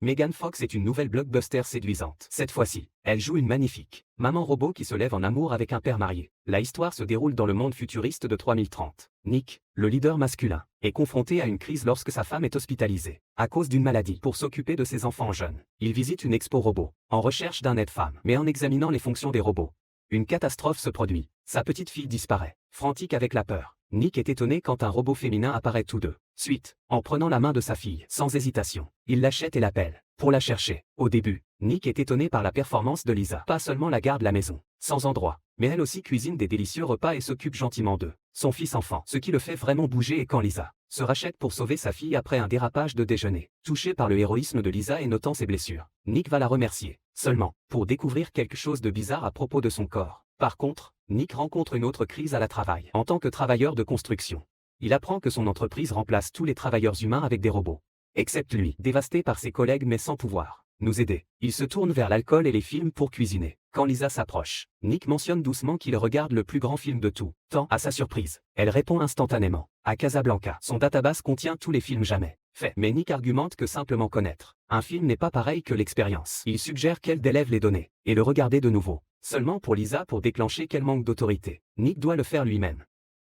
Megan Fox est une nouvelle blockbuster séduisante. Cette fois-ci, elle joue une magnifique maman robot qui se lève en amour avec un père marié. La histoire se déroule dans le monde futuriste de 3030. Nick, le leader masculin, est confronté à une crise lorsque sa femme est hospitalisée à cause d'une maladie. Pour s'occuper de ses enfants jeunes, il visite une expo robot, en recherche d'un aide-femme. Mais en examinant les fonctions des robots, une catastrophe se produit. Sa petite fille disparaît. Frantique avec la peur, Nick est étonné quand un robot féminin apparaît tous deux. Suite, en prenant la main de sa fille, sans hésitation, il l'achète et l'appelle pour la chercher. Au début, Nick est étonné par la performance de Lisa. Pas seulement la garde la maison, sans endroit, mais elle aussi cuisine des délicieux repas et s'occupe gentiment d'eux, son fils enfant. Ce qui le fait vraiment bouger est quand Lisa se rachète pour sauver sa fille après un dérapage de déjeuner. Touché par le héroïsme de Lisa et notant ses blessures, Nick va la remercier, seulement pour découvrir quelque chose de bizarre à propos de son corps. Par contre, Nick rencontre une autre crise à la travail. En tant que travailleur de construction, il apprend que son entreprise remplace tous les travailleurs humains avec des robots, excepte lui. Dévasté par ses collègues mais sans pouvoir nous aider, il se tourne vers l'alcool et les films pour cuisiner. Quand Lisa s'approche, Nick mentionne doucement qu'il regarde le plus grand film de tout temps. À sa surprise, elle répond instantanément. À Casablanca, son database contient tous les films jamais faits. Mais Nick argumente que simplement connaître un film n'est pas pareil que l'expérience. Il suggère qu'elle délève les données et le regarder de nouveau. Seulement pour Lisa pour déclencher qu'elle manque d'autorité. Nick doit le faire lui-même.